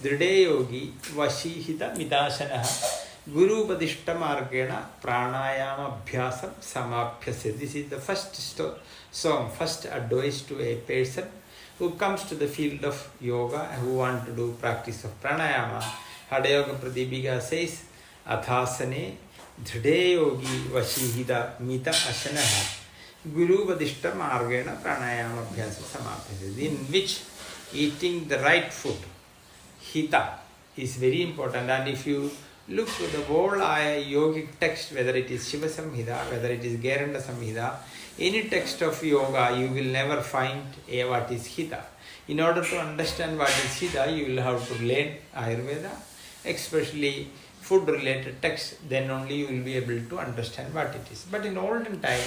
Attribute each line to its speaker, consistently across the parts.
Speaker 1: Dride yogi vashihita midashanaha Guru Padishta Margena Pranayama Abhyasam Samabhyasya. This is the first song, first advice to a person who comes to the field of yoga and who want to do practice of pranayama. Hadayoga Pradipika says, Athasane Dride yogi vashihita mita ashanaha Guru Padishta Margena Pranayama Abhyasam Samabhyasya. In which eating the right food, hita, is very important. And if you look at the whole yogic text, whether it is Shiva Samhita, whether it is Geranda Samhita, any text of yoga, you will never find what is Hita. In order to understand what is Hita, you will have to learn Ayurveda, especially food-related texts, then only you will be able to understand what it is. But in olden time,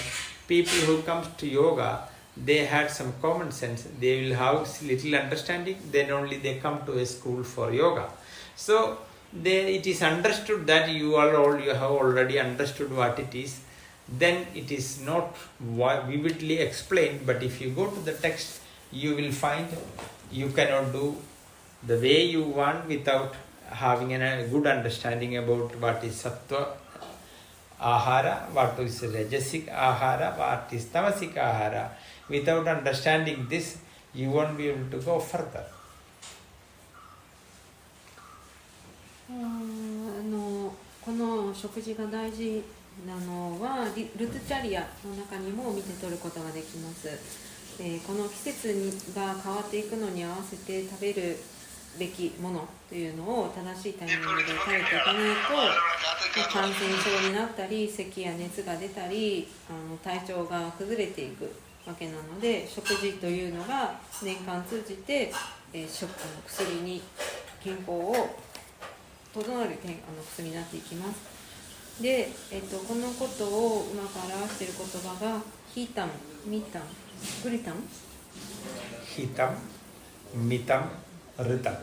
Speaker 1: people who come to yoga, they had some common sense. They will have little understanding, then only they come to a school for yoga. So, it is understood that you have already understood what it is. Then it is not vividly explained, but if you go to the text, you will find you cannot do the way you want without having a good understanding about what is sattva ahara, what is rajasic ahara, what is tamasic ahara. Without understanding this, you won't be able to go further.
Speaker 2: この食事が大事なのはルトチャリアの中にも見て取ることができます。この季節が変わっていくのに合わせて食べるべきものというのを正しいタイミングで食べていかないと感染症になったり咳や熱が出たり体調が崩れていくわけなので、食事というのが年間通じて薬に健康を整える薬になっていきます。で、このことをうまく表している言葉がヒータム、ミタム、グリタム、
Speaker 1: ヒータム、ミタム、ルタム、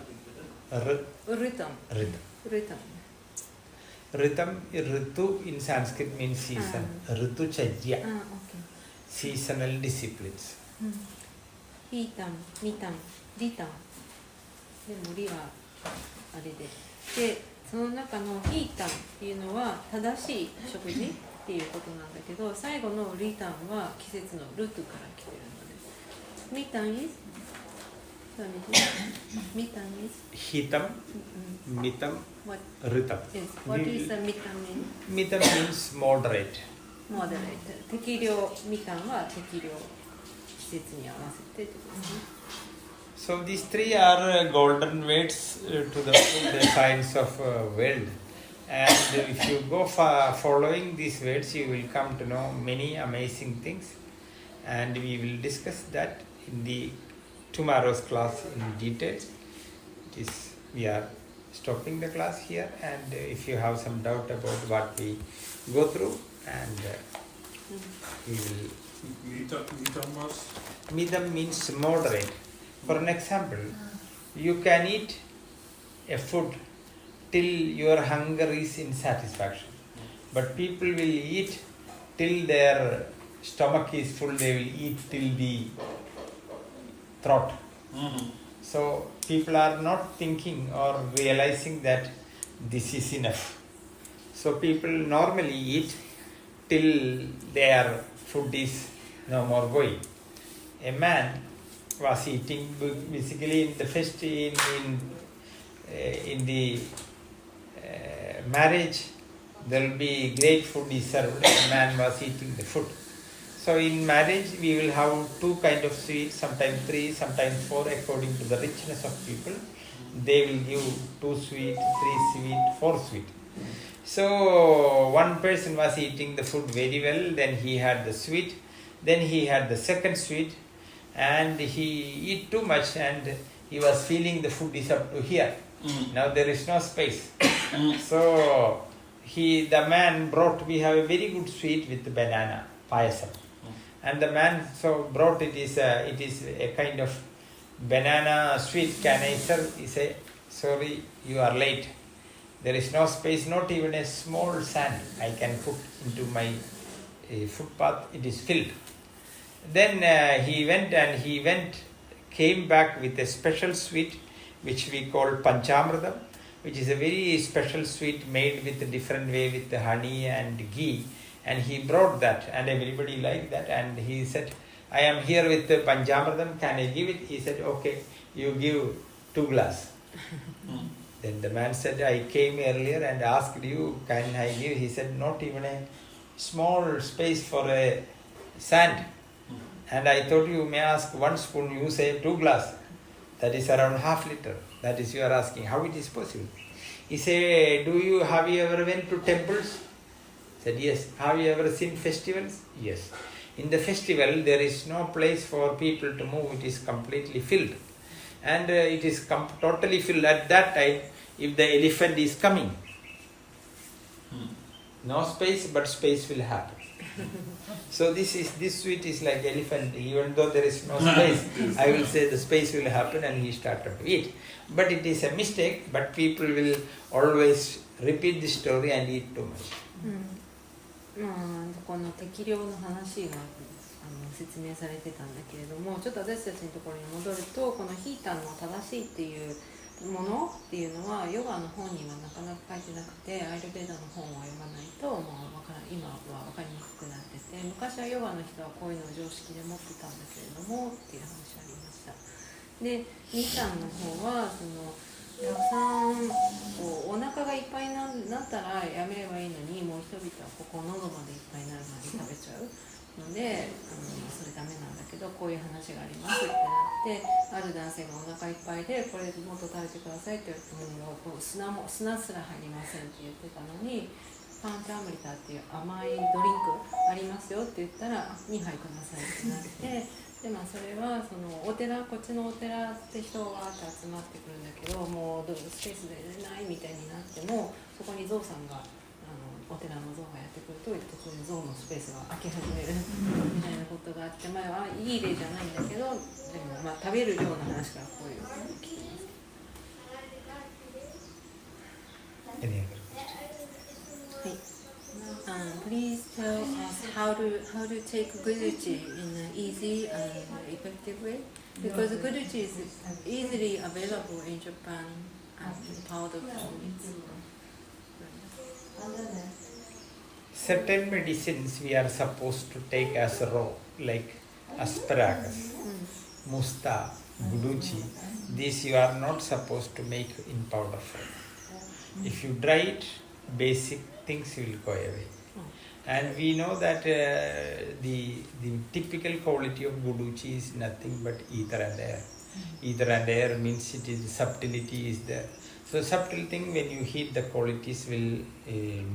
Speaker 2: ルタム、
Speaker 1: Rhythm, Ritu in Sanskrit means season. Ritu Chajya. Seasonal disciplines.
Speaker 2: ヒータム、ミタム、リタム。でもリはあれで。で、その中のヒータンっていうのは正しい食事っていうことなんだけど、最後のリタンは季節のルトから来てるので、ミタン is ミタン is
Speaker 1: ヒータン、ミタン、ルタン。
Speaker 2: What is the ミタン mean?
Speaker 1: ミタン means moderate.
Speaker 2: Moderate. 適量、ミタンは適量、季節に合わせてってことですね。
Speaker 1: So these three are golden weights to the science of world. And if you go following these weights, you will come to know many amazing things. And we will discuss that in the tomorrow's class in detail. We are stopping the class here. And if you have some doubt about what we go through, and we will... Midam means moderate. For an example, you can eat a food till your hunger is in satisfaction. But people will eat till their stomach is full, they will eat till the throat. So people are not thinking or realizing that this is enough. So people normally eat till their food is no more going. A man was eating basically in the first in the marriage, there will be great food is served. A man was eating the food. So in marriage we will have two kind of sweets, sometimes three, sometimes four, according to the richness of people. They will give 2 sweet, 3 sweet, 4 sweet. So one person was eating the food very well, then he had the sweet, then he had the second sweet, and he ate too much and he was feeling the food is up to here. Now there is no space. So the man brought, we have a very good sweet with banana, payasam. And the man brought it is a kind of banana sweet. Can I serve? He said, sorry, you are late. There is no space, not even a small sand I can put into my footpath. It is filled. Then he came back with a special sweet which we call panchamridam, which is a very special sweet made with a different way with the honey and ghee. And he brought that, and everybody liked that. And he said, I am here with the panchamridam, can I give it? He said, okay, you give 2 glasses. Then the man said, I came earlier and asked you, can I give? He said, not even a small space for a sand. And I thought you may ask 1 spoon, you say 2 glasses. That is around ½ liter. That is, you are asking, how it is possible? He said, have you ever went to temples? He said, yes. Have you ever seen festivals? Yes. In the festival, there is no place for people to move. It is completely filled. And it is totally filled. At that time, if the elephant is coming, no space, but space will happen. So this sweet is like elephant. Even though there is no space, I will say the space will happen, and he started to eat. But it is a mistake, but people will always repeat this story and eat too much.
Speaker 2: この適量の話が説明されてたんだけれども、ちょっと私たちのところに戻ると、このヒータンの正しいっていうものっていうのはヨガの本にはなかなか書いてなくて、アイルベーダの本を読まないと今は分かりにくくなってて、昔はヨガの人はこういうのを常識で持ってたんだけれどもっていう話ありました。で、ニタンの方はたくさんお腹がいっぱいになったらやめればいいのに、もう人々はここ喉までいっぱいになるまで食べちゃうので、それダメなんだけど、こういう話がありますってなって、ある男性がお腹いっぱいでこれもっと食べてくださいって言われても、砂すら入りませんって言ってたのに、パンチャームリタっていう甘いドリンクありますよって言ったら2杯くださいってなって、でそれはそのお寺、こっちのお寺って人が集まってくるんだけど、もうスペースでないみたいになっても、そこにゾウさんがお寺のゾウがやってくると、突然ゾウのスペースが空き始めるみたいなことがあって、前はいい例じゃないんだけど、でも食べる量の話からこういうのを聞きます。はい。Please tell us how to take guruji in an easy and effective way, because guruji is easily available in Japan and powder forms.
Speaker 1: Certain medicines we are supposed to take as raw, like asparagus, musta, guduchi. These you are not supposed to make in powder form. If you dry it, basic things will go away. And we know that the typical quality of guduchi is nothing but ether and air. Ether and air means it is subtlety is there. So subtle thing, when you heat, the qualities will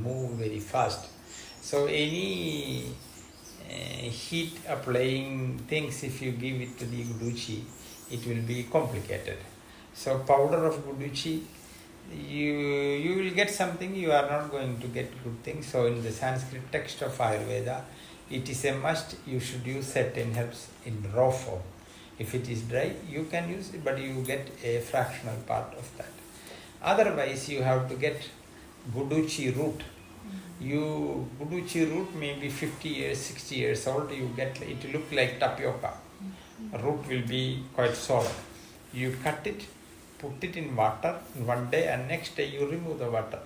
Speaker 1: move very fast. So any heat applying things, if you give it to the guduchi, it will be complicated. So powder of guduchi, you will get something, you are not going to get good things. So in the Sanskrit text of Ayurveda, it is a must, you should use certain herbs in raw form. If it is dry, you can use it, but you get a fractional part of that. Otherwise, you have to get guduchi root. Guduchi root may be 50 years, 60 years old, you get it look like tapioca. Root will be quite solid. You cut it, put it in water one day, and next day you remove the water.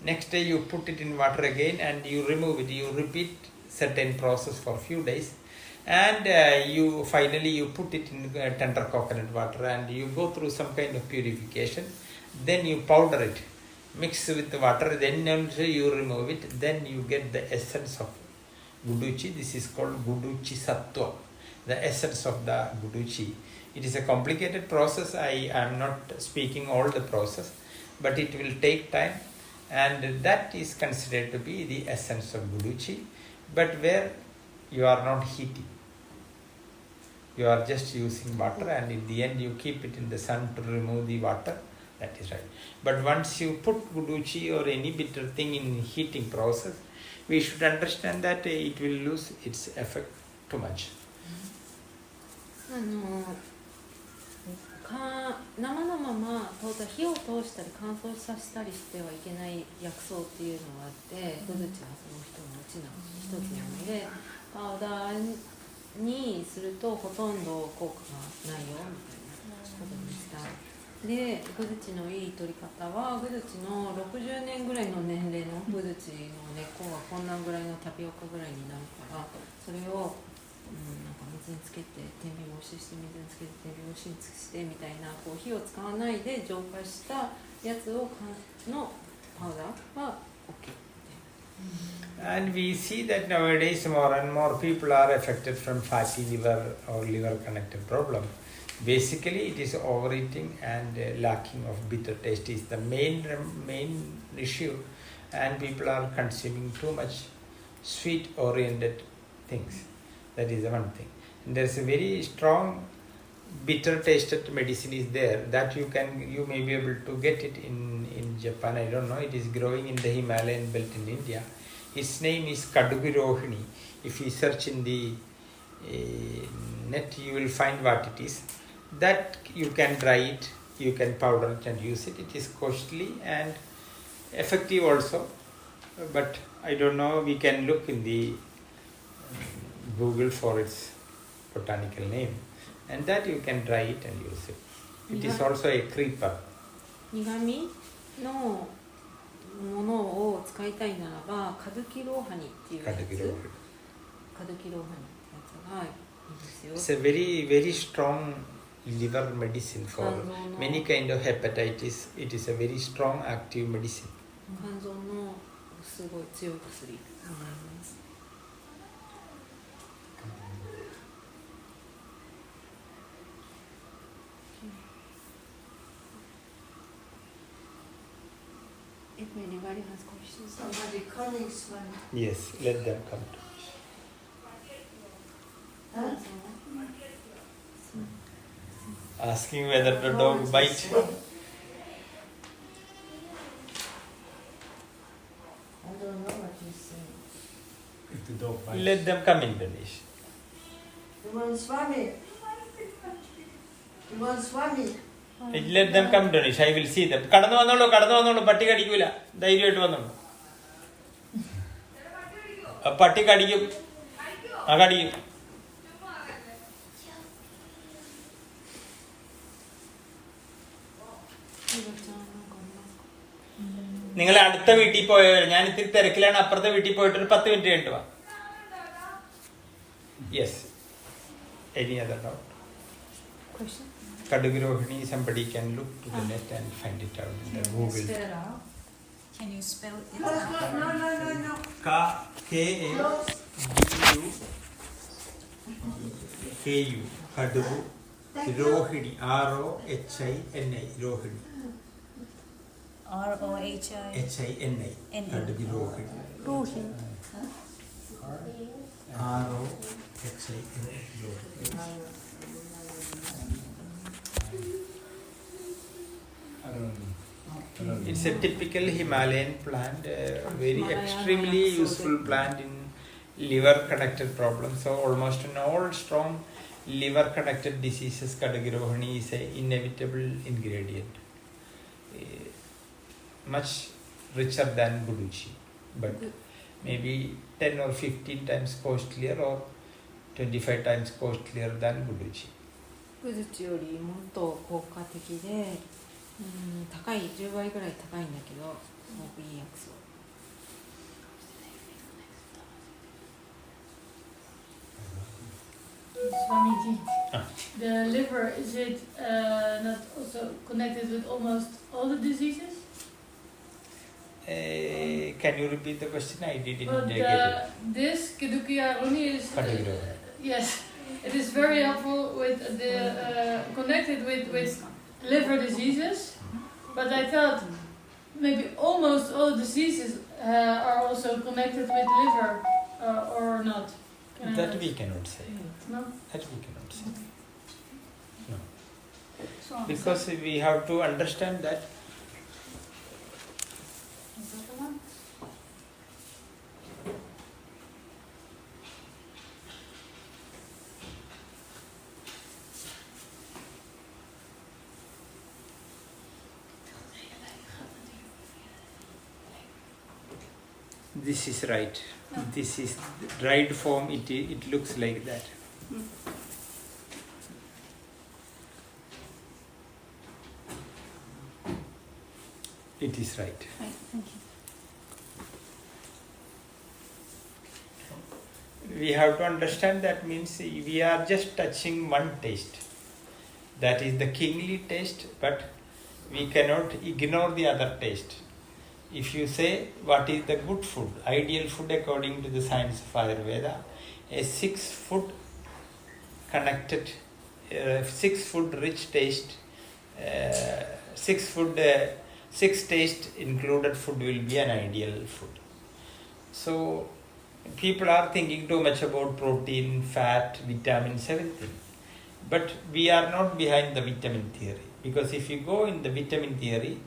Speaker 1: Next day you put it in water again and you remove it. You repeat certain process for a few days, and finally you put it in tender coconut water and you go through some kind of purification. Then you powder it, mix with the water, then you remove it, then you get the essence of guduchi. This is called guduchi sattva, the essence of the guduchi. It is a complicated process. I am not speaking all the process, but it will take time, and that is considered to be the essence of guduchi. But where you are not heating, you are just using water, and in the end you keep it in the sun to remove the water. That is right. But once you put guduchi or any bitter thing in heating process, we should understand that it will lose its effect too much.
Speaker 2: 生のまま火を通したり乾燥させたりしてはいけない薬草っていうのがあって、グルチはその人のうちの一つなので、パウダーにするとほとんど効果がないよみたいなことでした。でグズチのいい取り方はグズチの60年ぐらいの年齢のグズチの根っこがこんなぐらいのタピオカぐらいになるからそれを、なんか水につけて天日干しして水につけて天日干しにしてみたいなこう火を使わないで浄化したやつをのパウダーは OK。And
Speaker 1: we see that nowadays more and more people are affected from fatty liver or liver connected problem. Basically, it is overeating and lacking of bitter taste is the main issue, and people are consuming too much sweet-oriented things. That is the one thing. And there is a very strong bitter-tasted medicine is there that you may be able to get it in Japan. I don't know. It is growing in the Himalayan belt in India. Its name is Kadugirohini. If you search in the net, you will find what it is. That you can dry it, you can powder it and use it. It is costly and effective also. But I don't know, we can look in the Google for its botanical name. And that you can dry it and use it. It is also a creeper.
Speaker 2: 苦味のものを使いたいならばカドキローハニっていうやつカドキローハニってやつがいいですよ。
Speaker 1: It's a very, very strong liver medicine for many kind of hepatitis. It is a very strong active medicine.
Speaker 2: 肝臓のすごい強い薬になります。If anybody has questions,
Speaker 3: somebody calling Swami.
Speaker 1: Yes, let them come to
Speaker 3: Huh?
Speaker 1: asking whether the dog bite.
Speaker 3: I don't know what you're saying.
Speaker 4: If the dog bites.
Speaker 1: Let them come in, Ganesh.
Speaker 3: You want Swami? You want Swami?
Speaker 1: Let them come, Ganesh. I will see them. കടന്നു വന്നോളൂ പട്ടി കടിക്കൂല ധൈര്യമായിട്ട് വന്നോളൂ പട്ടി കടിക്കും കടിക്കും നിങ്ങൾ അടുത്ത വീട്ടിൽ പോയവർ ഞാൻ ഇത്തിരി തിരക്കിലാണ് അപ്പുറത്തെ വീട്ടിൽ പോയിട്ട് ഒരു 10 മിനിറ്റ് കഴിഞ്ഞിട്ട് വാ yes any other doubt Kadugirohini, somebody can look to the net and find it out in the Google.
Speaker 5: Can you spell it?
Speaker 3: No.
Speaker 1: K-A-D-U Kadugu Rohini R-O-H-I-N-I Rohini
Speaker 5: R-O-H-I.
Speaker 1: H-I-N-I Kadugirohini R-O-H-I-N-I Rohini. It's a typical Himalayan plant, very extremely useful plant in liver connected problems. So almost in all strong liver connected diseases, Kadugirohini is an inevitable ingredient. Much richer than Guduchi, but maybe 10 or 15 times costlier or 25 times costlier than Guduchi.
Speaker 2: グズチよりもっと効果的で、高い10倍ぐらい高いんだけどすごくいい薬草。
Speaker 6: Swamiji, the liver, is it not also connected with almost all the diseases?
Speaker 1: Can you repeat the question? I didn't
Speaker 6: Well,
Speaker 1: get it.
Speaker 6: this Kedukiaroni is yes, it is very helpful with the connected with liver diseases. But I thought maybe almost all diseases are also connected with liver, or not.
Speaker 1: That we cannot say.
Speaker 6: No.
Speaker 1: That we cannot say. No. Because we have to understand that this is right. This is dried form. It looks like that. It is right.
Speaker 5: Right, thank you.
Speaker 1: We have to understand that means we are just touching one taste. That is the kingly taste, but we cannot ignore the other taste. If you say what is the good food, ideal food according to the science of Ayurveda, a 6 food connected, 6 food rich taste, 6 taste included food will be an ideal food. So people are thinking too much about protein, fat, vitamins, everything. But we are not behind the vitamin theory. Because if you go in the vitamin theory,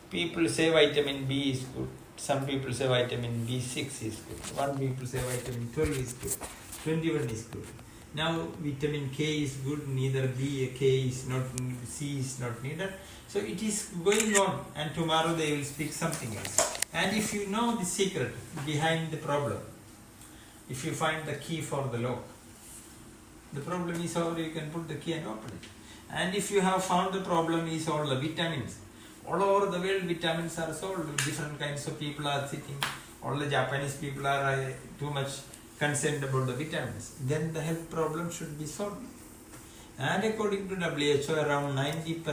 Speaker 1: people say vitamin B is good. Some people say vitamin B6 is good. One people say vitamin 12 is good. 21 is good. Now vitamin K is good, neither B, K is not, C is not needed. So it is going on, and tomorrow they will speak something else. And if you know the secret behind the problem, if you find the key for the lock, the problem is over, you can put the key and open it. And if you have found the problem is all the vitamins, all over the world vitamins are sold, different kinds of people are sitting, all the Japanese people are too much concerned about the vitamins, then the health problem should be solved. And according to WHO, around 90%